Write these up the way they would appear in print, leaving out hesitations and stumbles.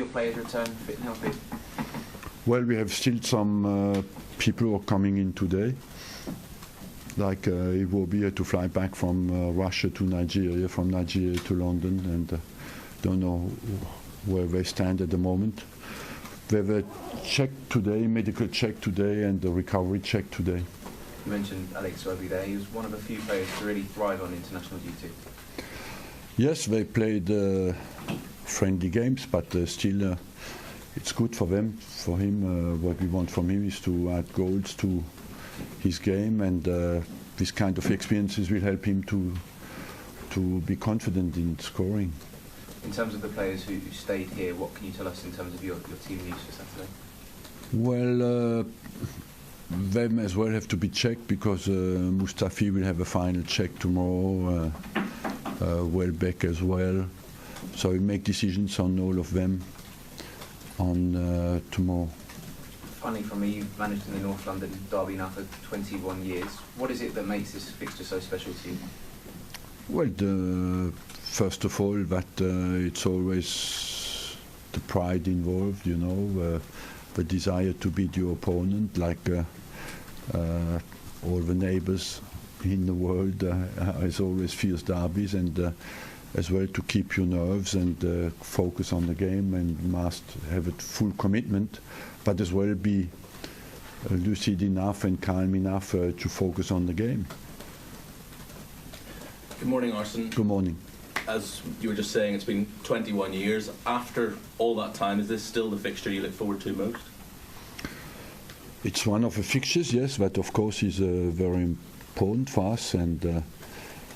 Your players return fit and healthy? Well, we have still some people who are coming in today. Like Iwobi had to fly back from Russia to Nigeria, from Nigeria to London, and don't know where they stand at the moment. We have a check today, medical check today, and a recovery check today. You mentioned Alex Iwobi there. He was one of a few players to really thrive on international duty. Yes, they played friendly games, but still it's good for them. For him, what we want from him is to add goals to his game, and this kind of experiences will help him to be confident in scoring. In terms of the players who stayed here, what can you tell us in terms of your team news for Saturday? Well, them as well have to be checked, because Mustafi will have a final check tomorrow, Welbeck as well. So we'll make decisions on all of them on tomorrow. Finally, from me, you've managed in the North London derby now for 21 years. What is it that makes this fixture so special to you? Well, first of all, that it's always the pride involved, you know, the desire to beat your opponent, like all the neighbours in the world. It's always fierce derbies, and as well to keep your nerves and focus on the game, and must have a full commitment, but as well be lucid enough and calm enough to focus on the game. Good morning, Arsene. Good morning. As you were just saying, it's been 21 years. After all that time, is this still the fixture you look forward to most? It's one of the fixtures, yes, that of course is very important for us, and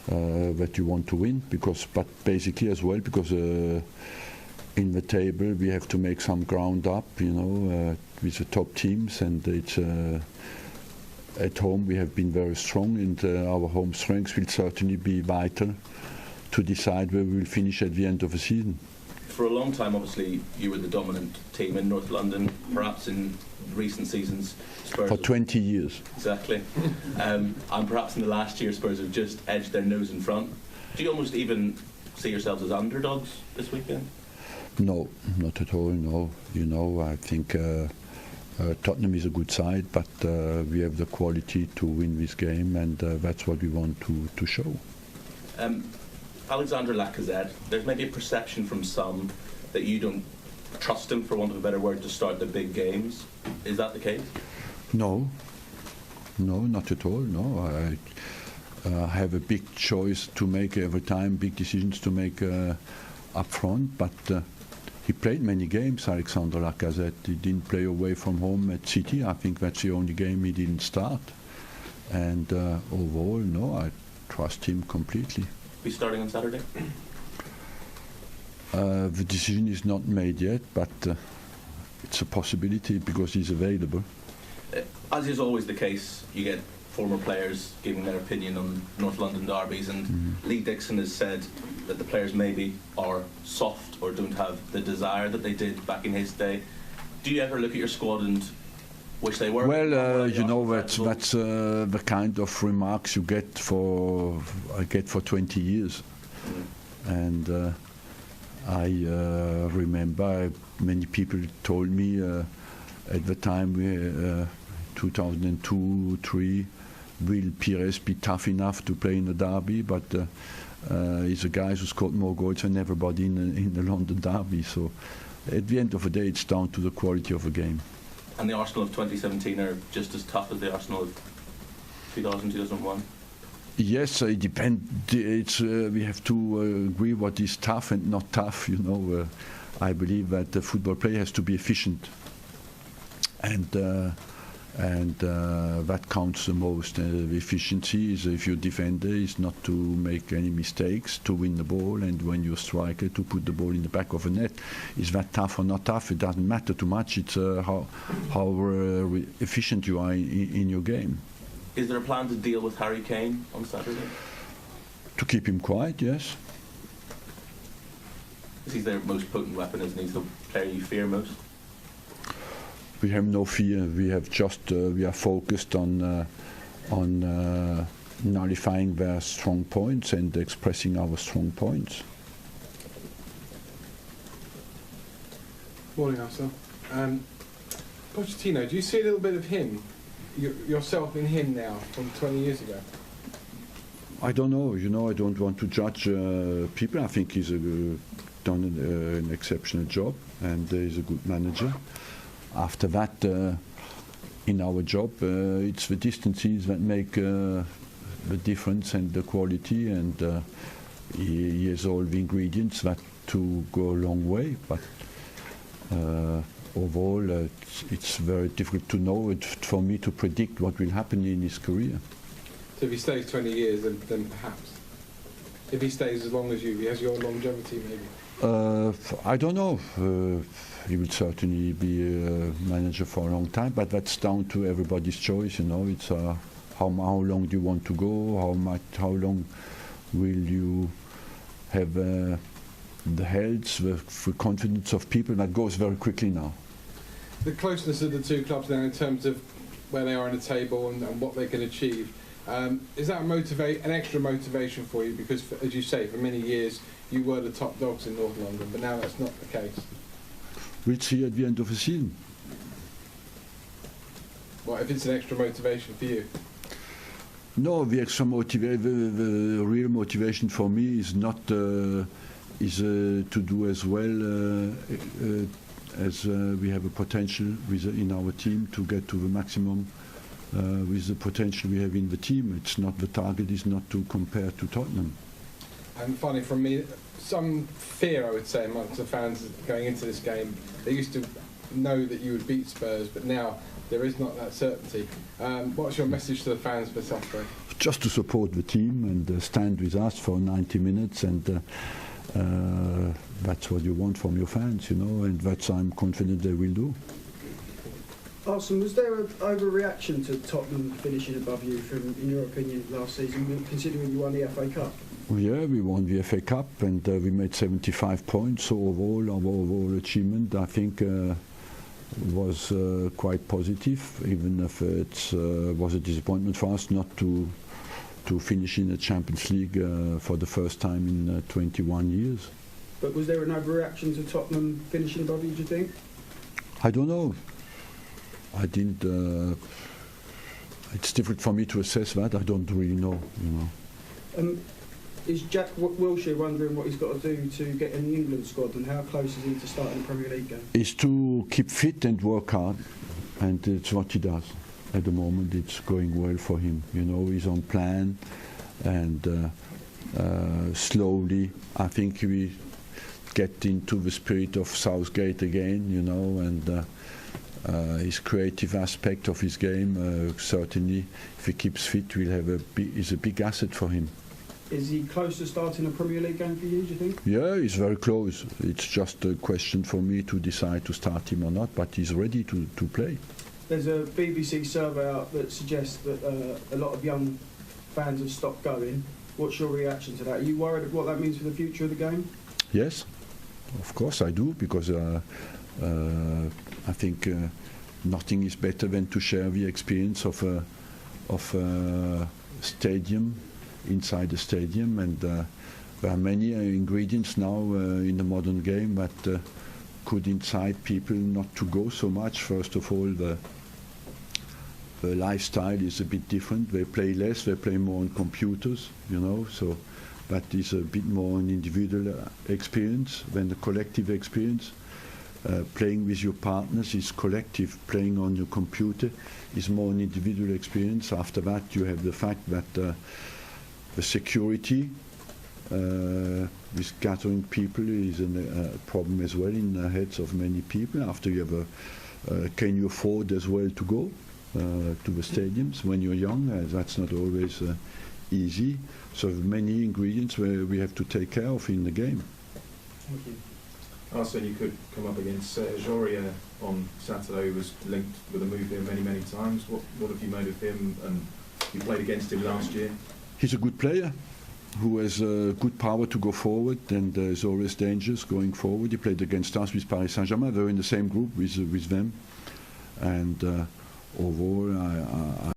that you want to win, but basically as well because in the table we have to make some ground up, you know, with the top teams, and it's at home we have been very strong, and our home strengths will certainly be vital to decide where we will finish at the end of the season. For a long time, obviously, you were the dominant team in North London. Perhaps in recent seasons, Spurs... For 20 years. Exactly. And perhaps in the last year, Spurs have just edged their nose in front. Do you almost even see yourselves as underdogs this weekend? No, not at all, no. You know, I think Tottenham is a good side, but we have the quality to win this game, and that's what we want to show. Alexander Lacazette, there's maybe a perception from some that you don't trust him, for want of a better word, to start the big games. Is that the case? No, not at all, no. I have a big choice to make every time, big decisions to make up front, but he played many games, Alexander Lacazette. He didn't play away from home at City. I think that's the only game he didn't start. And overall, no, I trust him completely. Be starting on Saturday? The decision is not made yet, but it's a possibility because he's available. As is always the case, you get former players giving their opinion on North London derbies, and Lee Dixon has said that the players maybe are soft or don't have the desire that they did back in his day. Do you ever look at your squad and wish they were? Well, you know, that's the kind of remarks you get for 20 years. And I remember many people told me at the time, 2002-03, will Pires be tough enough to play in the derby? But he's a guy who scored more goals than everybody in the London derby. So at the end of the day, it's down to the quality of the game. And the Arsenal of 2017 are just as tough as the Arsenal of 2000, 2001? Yes, it depends. We have to agree what is tough and not tough. You know, I believe that the football player has to be efficient, and that counts the most. Efficiency is, if your defender is not to make any mistakes, to win the ball, and when you're a striker, to put the ball in the back of the net. Is that tough or not tough? It doesn't matter too much. It's how efficient you are in your game. Is there a plan to deal with Harry Kane on Saturday? To keep him quiet, yes. He's their most potent weapon, isn't he? He's the player you fear most. We have no fear. We have just we are focused on nullifying their strong points and expressing our strong points. Morning, Arsene. Pochettino, do you see a little bit of him, yourself in him now, from 20 years ago? I don't know. I don't want to judge people. I think he's done an exceptional job, and he's a good manager. After that, in our job, it's the distances that make the difference and the quality, and he has all the ingredients that to go a long way. But overall, it's very difficult to know, for me to predict what will happen in his career. So if he stays 20 years, then perhaps. If he stays as long as you, he has your longevity maybe? I don't know. He will certainly be a manager for a long time, but that's down to everybody's choice. It's how long do you want to go? How long will you have the health, the confidence of people? That goes very quickly now. The closeness of the two clubs now, in terms of where they are on the table and what they can achieve, is that an extra motivation for you? Because, as you say, for many years you were the top dogs in North London, but now that's not the case. We'll see at the end of the season. What if it's an extra motivation for you? No, the extra the real motivation for me is not to do as well as we have a potential in our team to get to the maximum with the potential we have in the team. It's not, the target is not to compare to Tottenham. And finally, from me, some fear, I would say, amongst the fans going into this game. They used to know that you would beat Spurs, but now there is not that certainty. What's your message to the fans for Saturday? Just to support the team and stand with us for 90 minutes, and that's what you want from your fans, and that's, I'm confident they will do. Arsene, was there an overreaction to Tottenham finishing above you, in your opinion, last season, considering you won the FA Cup? Yeah, we won the FA Cup, and we made 75 points. So overall, our overall achievement, I think, was quite positive, even if it was a disappointment for us not to finish in the Champions League for the first time in 21 years. But was there an overreaction to Tottenham finishing above you, do you think? I don't know. I didn't. It's difficult for me to assess that. I don't really know. Is Jack Wilshere wondering what he's got to do to get in the England squad, and how close is he to starting the Premier League game? Is to keep fit and work hard, and it's what he does. At the moment, it's going well for him. He's on plan, and slowly, I think we get into the spirit of Southgate again. And his creative aspect of his game, certainly, if he keeps fit, is a big asset for him. Is he close to starting a Premier League game for you, do you think? Yeah, he's very close. It's just a question for me to decide to start him or not, but he's ready to play. There's a BBC survey out that suggests that a lot of young fans have stopped going. What's your reaction to that? Are you worried what that means for the future of the game? Yes, of course I do, because I think nothing is better than to share the experience of a stadium, inside the stadium, and there are many ingredients now in the modern game that could incite people not to go so much. First of all, the lifestyle is a bit different. They play less, they play more on computers, so that is a bit more an individual experience than the collective experience. Playing with your partners is collective. Playing on your computer is more an individual experience. After that, you have the fact that the security with gathering people is a problem as well in the heads of many people. After you have can you afford as well to go to the stadiums when you're young? That's not always easy. So many ingredients where we have to take care of in the game. Thank you. Arsene, you could come up against Aurier on Saturday, who was linked with a move here many times. What have you made of him? And you played against him last year. He's a good player who has good power to go forward, and is always dangerous going forward. He played against us with Paris Saint-Germain. They were in the same group with them, and overall